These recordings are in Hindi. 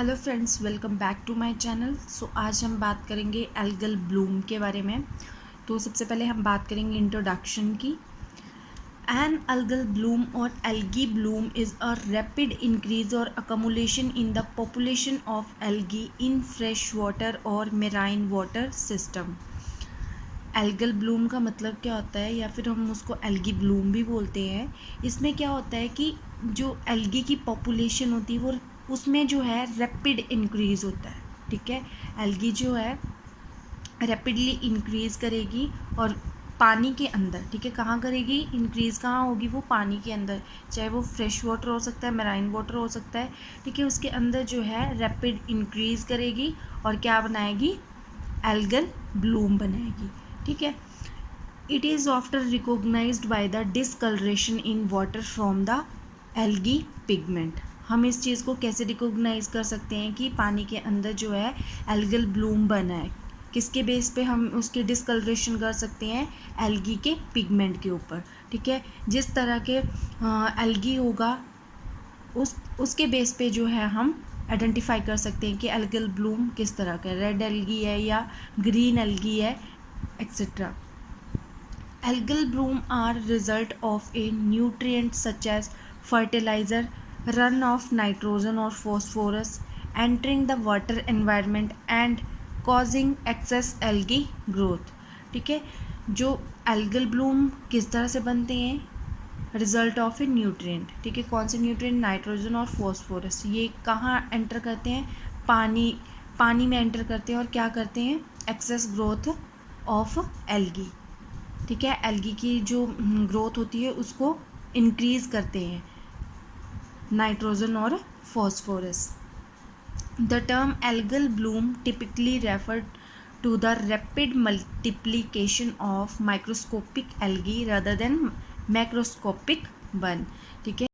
Hello friends, welcome back to my channel. आज हम बात करेंगे एल्गल ब्लूम के बारे में। तो सबसे पहले हम बात करेंगे इंट्रोडक्शन की। An algal bloom or algae bloom is a rapid increase or accumulation in the population of algae in fresh water or marine water system. Algal bloom का मतलब क्या होता है, या फिर हम उसको एल्गी ब्लूम भी बोलते हैं। इसमें क्या होता है कि जो एल्गी की पॉपुलेशन होती है वो उसमें जो है रैपिड इंक्रीज़ होता है। ठीक है, एल्गी जो है रैपिडली इंक्रीज़ करेगी और पानी के अंदर, ठीक है, कहाँ करेगी इंक्रीज़, कहाँ होगी वो पानी के अंदर, चाहे वो फ्रेश वाटर हो सकता है, मेराइन वाटर हो सकता है। ठीक है, उसके अंदर जो है रैपिड इंक्रीज़ करेगी और क्या बनाएगी, एल्गल ब्लूम बनाएगी। ठीक है, it is after recognised by the discolouration in water from the algae pigment. हम इस चीज़ को कैसे रिकोगनाइज कर सकते हैं कि पानी के अंदर जो है एल्गल ब्लूम बना है, किसके बेस पे हम उसकी डिसकलरेशन कर सकते हैं, एल्गी के पिगमेंट के ऊपर। ठीक है, जिस तरह के एल्गी होगा उसके बेस पे जो है हम आइडेंटिफाई कर सकते हैं कि एल्गल ब्लूम किस तरह का, रेड एल्गी है या ग्रीन एल्गी है, etcetera. Algal bloom are result of a nutrient such as fertilizer, run of nitrogen or phosphorus entering the water environment and causing excess algae growth। ठीक है, जो एल्गल ब्लूम किस तरह से बनते हैं, रिजल्ट ऑफ ए न्यूट्रिएंट। ठीक है, कौन से न्यूट्रिएंट, नाइट्रोजन और फॉस्फोरस। ये कहाँ एंटर करते हैं, पानी में एंटर करते हैं और क्या करते हैं, एक्सेस ग्रोथ ऑफ एल्गी। ठीक है, एल्गी की जो ग्रोथ होती है उसको इंक्रीज़ करते हैं नाइट्रोजन और phosphorus. The term algal bloom typically refer to the rapid multiplication of microscopic algae rather than macroscopic one. ठीक है,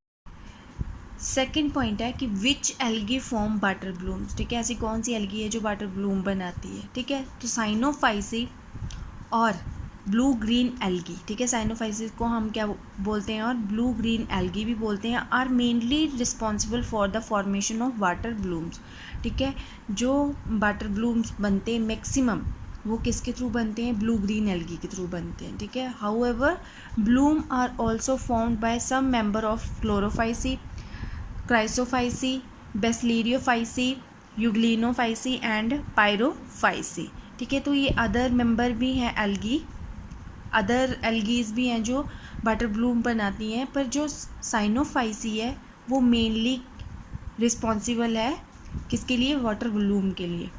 सेकेंड पॉइंट है कि which algae form water blooms. ठीक है, ऐसी कौन सी एल्गी है जो वाटर ब्लूम बनाती है। ठीक है, तो साइनोफाइसी और ब्लू ग्रीन एल्गी। ठीक है, साइनोफाइसिस को हम क्या बोलते हैं और ब्लू ग्रीन एल्गी भी बोलते हैं, are mainly responsible for the formation of water blooms. ठीक है, जो वाटर ब्लूम्स बनते हैं मैक्सिमम वो किसके थ्रू बनते हैं, ब्लू ग्रीन एल्गी के थ्रू बनते हैं। ठीक है, however bloom are also found by some member of chlorophyceae, chrysophyceae, bacillariophyceae, euglenophyceae and pyrophyceae. ठीक है, तो ये अदर मेंबर भी हैं एल्गी, अदर एल्गीज भी हैं जो वाटर ब्लूम बनाती हैं, पर जो साइनोफाइसी है वो मेनली रिस्पॉन्सिबल है किसके लिए, वाटर ब्लूम के लिए।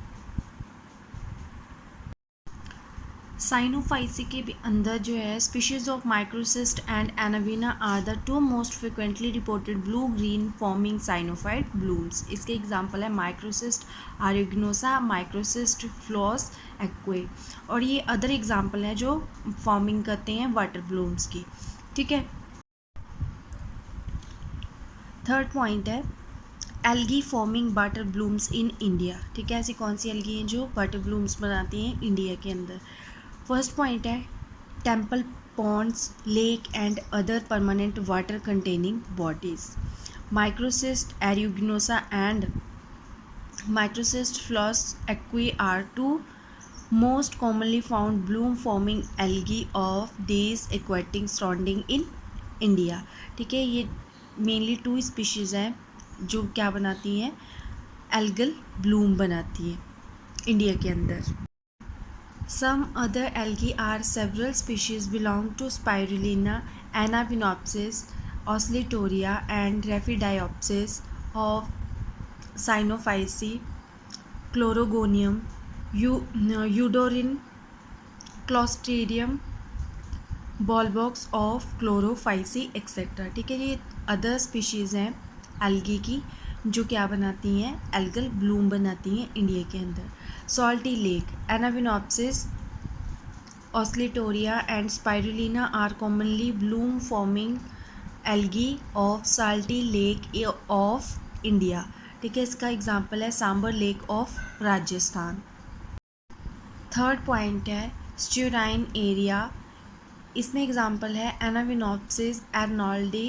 साइनोफाइसी के भी अंदर जो है स्पीशीज ऑफ माइक्रोसिस्ट एंड एनाविना are the two most frequently reported blue green forming cyanophyte blooms. इसके एग्जांपल है माइक्रोसिस्ट आर्युग्नोसा, माइक्रोसिस्ट फ्लॉस एक्वे, और ये अदर एग्जांपल है जो फॉर्मिंग करते हैं वाटर ब्लूम्स की। ठीक है, थर्ड पॉइंट है algae forming water blooms in India. ठीक है, ऐसी कौन सी एल्गी हैं जो वाटर ब्लूम्स बनाती हैं इंडिया के अंदर। फर्स्ट पॉइंट है temple ponds, lake and other permanent water containing bodies. Microcystis aeruginosa and microcystis flos aquae are two most commonly found bloom forming algae of these aquatic surrounding in India। ठीक है, ये मेनली टू स्पीशीज़ हैं जो क्या बनाती हैं, एल्गल ब्लूम बनाती हैं इंडिया के अंदर। Some other algae are several species belong to Spirulina, Anavinopsis, Oscillatoria and Raphidiopsis of Cyanophyceae, Chlorogonium, Eudorin, Clostridium, volvox of chlorophyceae etcetera. ठीक है, ये अदर स्पीशीज़ हैं एल्गी की जो क्या बनाती हैं, एल्गल ब्लूम बनाती हैं इंडिया के अंदर। Salty lake, anabaenopsis, oscillatoria and spirulina are commonly bloom forming algae of salty lake of India. ठीक है, इसका एग्जाम्पल है Sambhar lake of Rajasthan. Third point है स्ट्यूराइन एरिया, इसमें एग्जाम्पल है anabaenopsis arnoldii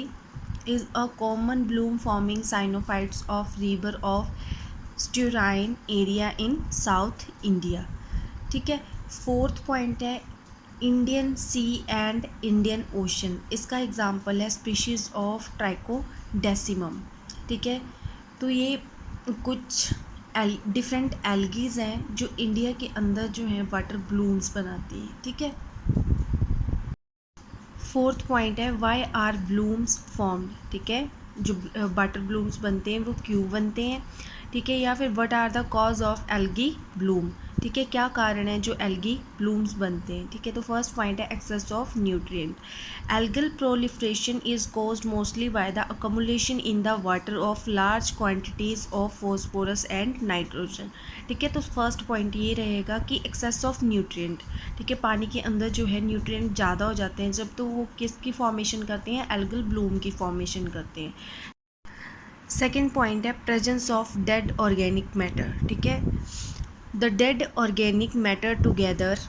is a common bloom forming cyanophytes of river of estuarine area in South India. ठीक है। फोर्थ पॉइंट है Indian sea and Indian Ocean. इसका एग्जांपल है स्पीशीज़ ऑफ ट्राइकोडेसिमम। ठीक है। तो ये कुछ डिफरेंट एल्गीज हैं जो इंडिया के अंदर जो हैं वाटर ब्लूम्स बनाती हैं। ठीक है। फोर्थ पॉइंट है वाई आर ब्लूम्स फॉर्म्ड। ठीक है। जो वाटर ब्लूम्स बनते हैं वो क्यों बनते हैं। ठीक है। या फिर what are the cause of algae bloom. ठीक है। क्या कारण है जो एल्गी ब्लूम्स बनते हैं। ठीक है। तो फर्स्ट पॉइंट है excess of nutrient. Algal proliferation is caused mostly by the accumulation in the water of large quantities of phosphorus and nitrogen. ठीक है। तो फर्स्ट पॉइंट ये रहेगा कि एक्सेस ऑफ न्यूट्रिएंट। ठीक है। पानी के अंदर जो है न्यूट्रिएंट ज़्यादा हो जाते हैं जब, तो वो किसकी फॉर्मेशन करते हैं, एल्गल ब्लूम की फॉर्मेशन करते हैं। सेकेंड पॉइंट है presence of dead organic matter. ठीक है। The dead organic matter together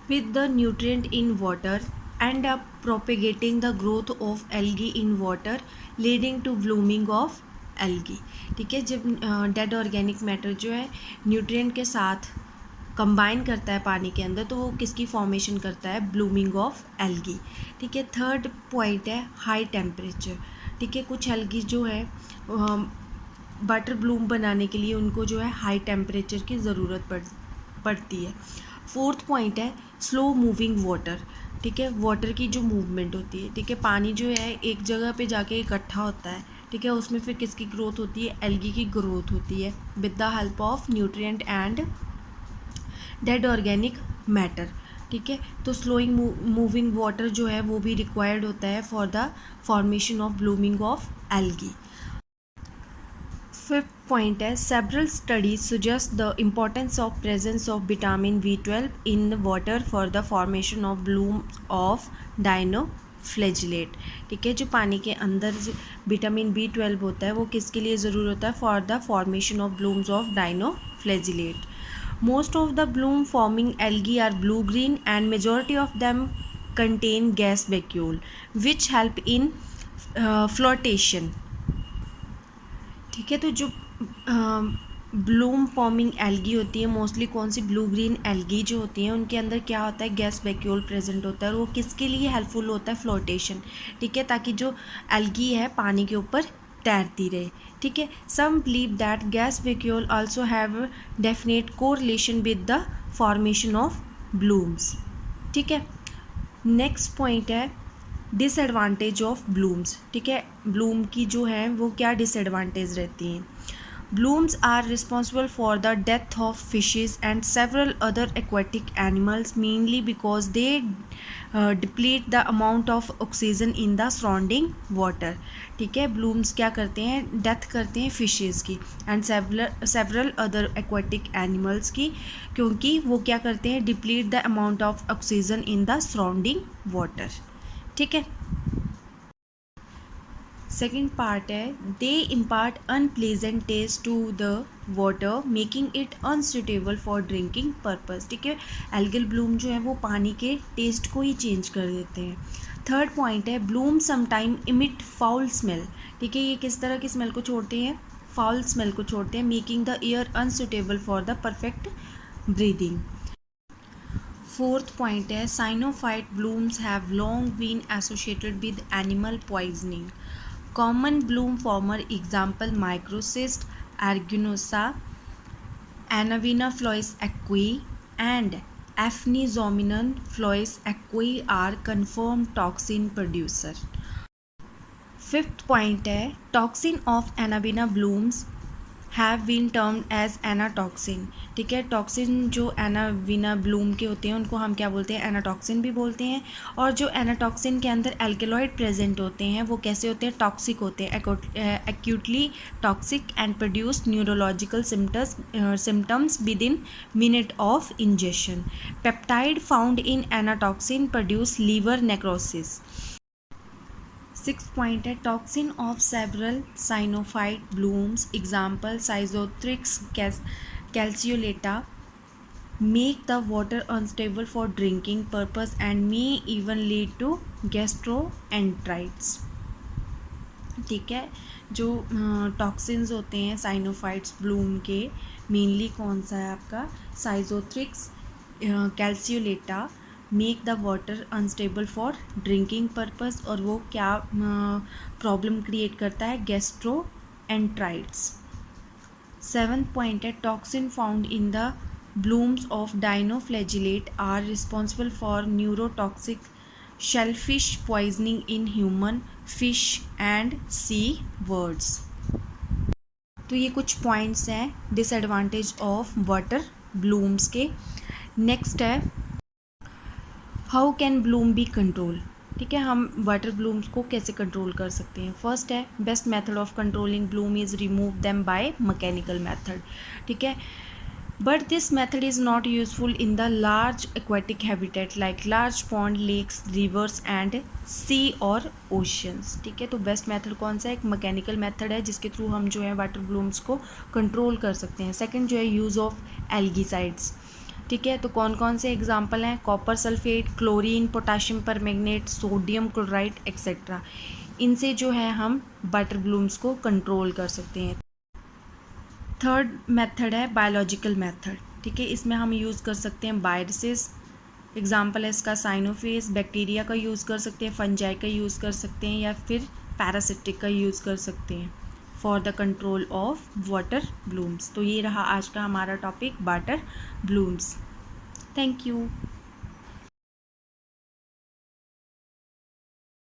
with the nutrient in water end up propagating the growth of algae in water leading to blooming of algae। ठीक है। जब डेड ऑर्गेनिक मैटर जो है न्यूट्रिएंट के साथ कंबाइन करता है पानी के अंदर, तो वो किसकी फॉर्मेशन करता है, ब्लूमिंग ऑफ एल्गी। ठीक है। थर्ड पॉइंट है हाई टेम्परेचर। ठीक है। कुछ एल्गी जो है वाटर ब्लूम बनाने के लिए उनको जो है हाई टेम्परेचर की ज़रूरत पड़ती है। फोर्थ पॉइंट है स्लो मूविंग वाटर। ठीक है। वाटर की जो मूवमेंट होती है। ठीक है। पानी जो है एक जगह पे जाके इकट्ठा होता है। ठीक है। उसमें फिर किसकी ग्रोथ होती है, एल्गी की ग्रोथ होती है with the help of nutrient and dead organic matter. ठीक है। तो स्लोइंग मूविंग वाटर जो है वो भी रिक्वायर्ड होता है for the formation of blooming of algae. Fifth point है several studies suggest the importance of presence of vitamin B12 in water for the formation of bloom of dinoflagellate. ठीक है। जो पानी के अंदर विटामिन B12 होता है वो किसके लिए ज़रूर होता है, for the formation of blooms of dinoflagellate. Most of the bloom forming algae are blue green and majority of them contain gas vacuole which help in flotation. ठीक है। तो जो ब्लूम फॉर्मिंग एल्गी होती है मोस्टली कौन सी, ब्लू ग्रीन एल्गी जो होती हैं उनके अंदर क्या होता है, गैस वैक्यूल प्रेजेंट होता है और वो किसके लिए हेल्पफुल होता है, फ्लोटेशन। ठीक है। ताकि जो एल्गी है पानी के ऊपर तैरती रहे। ठीक है। Some believe that gas vacuole also have definite correlation with the formation of blooms. ठीक है। नेक्स्ट पॉइंट है डिसएडवांटेज ऑफ ब्लूम्स। ठीक है। ब्लूम की जो है वो क्या डिसएडवांटेज रहती हैं। Blooms are responsible for the death of fishes and several other aquatic animals mainly because they deplete the amount of oxygen in the surrounding water. ठीक है। ब्लूम्स क्या करते हैं, डेथ करते हैं फिशेज़ की and several other aquatic animals की, क्योंकि वो क्या करते हैं, deplete the amount of oxygen in the surrounding water. ठीक है। सेकेंड पार्ट है they impart unpleasant taste to the water making it unsuitable for drinking purpose. ठीक है। एल्गल ब्लूम जो है वो पानी के टेस्ट को ही चेंज कर देते हैं। थर्ड पॉइंट है Bloom sometime emit foul smell. ठीक है। ये किस तरह की स्मेल को छोड़ते हैं, फाउल स्मेल को छोड़ते हैं, making the air unsuitable for the perfect breathing. Fourth point है cyanophyte blooms have long been associated with animal poisoning. Common bloom former example microcystis, aeruginosa, एनाविना flos aquae and aphanizomenon flos aquae are confirm toxin producer. Fifth point है टॉक्सिन ऑफ एनाविना blooms have been termed as anatoxin. ठीक है। टॉक्सिन जो एनाविना ब्लूम के होते हैं उनको हम क्या बोलते हैं, एनाटॉक्सिन भी बोलते हैं। और जो एनाटॉक्सिन के अंदर एल्केलॉइड प्रेजेंट होते हैं वो कैसे होते हैं, टॉक्सिक होते हैं, acutely toxic and produce neurological symptoms within minute of injection. Peptide found in anatoxin produce liver necrosis. Six point है toxin of several cyanophyte blooms example schizothrix calcicola make the water unstable for drinking purpose and may even lead to gastroenteritis. ठीक है। जो टॉक्सिन्स होते हैं साइनोफाइट्स ब्लूम के, मेनली कौन सा है आपका schizothrix, calcicola, make the water unstable for drinking purpose, और वो क्या प्रॉब्लम क्रिएट करता है, गैस्ट्रोएंट्राइटिस। 7th पॉइंट है toxin found in the blooms of dinoflagellate are responsible for neurotoxic shellfish poisoning in human fish and sea birds. तो ये कुछ पॉइंट्स हैं डिसएडवांटेज ऑफ वाटर ब्लूम्स के। नेक्स्ट है how can bloom be control. ठीक है, हम वाटर ब्लूम्स को कैसे कंट्रोल कर सकते हैं। फर्स्ट है best method of controlling bloom is remove them by mechanical method. ठीक है, but this method is not useful in the large aquatic habitat like large pond, lakes, rivers and sea or oceans. ठीक है, तो बेस्ट मेथड कौन सा है, एक मैकेनिकल मेथड है जिसके थ्रू हम जो है वाटर ब्लूम्स को कंट्रोल कर सकते हैं। सेकंड जो है यूज़ ऑफ एल्गीसाइड्स। ठीक है, तो कौन कौन से एग्जाम्पल हैं, copper sulphate, chlorine, potassium permanganate, sodium chloride etcetera. इनसे जो है हम वाटर ब्लूम्स को कंट्रोल कर सकते हैं। थर्ड मेथड है बायोलॉजिकल मेथड। ठीक है, इसमें हम यूज़ कर सकते हैं वायरसेस, एग्जाम्पल है इसका साइनोफेस, बैक्टीरिया का यूज़ कर सकते हैं, फंजाई का यूज़ कर सकते हैं, या फिर पैरासिटिक का यूज़ कर सकते हैं for the control of water blooms. तो ये रहा आज का हमारा topic water blooms. Thank you.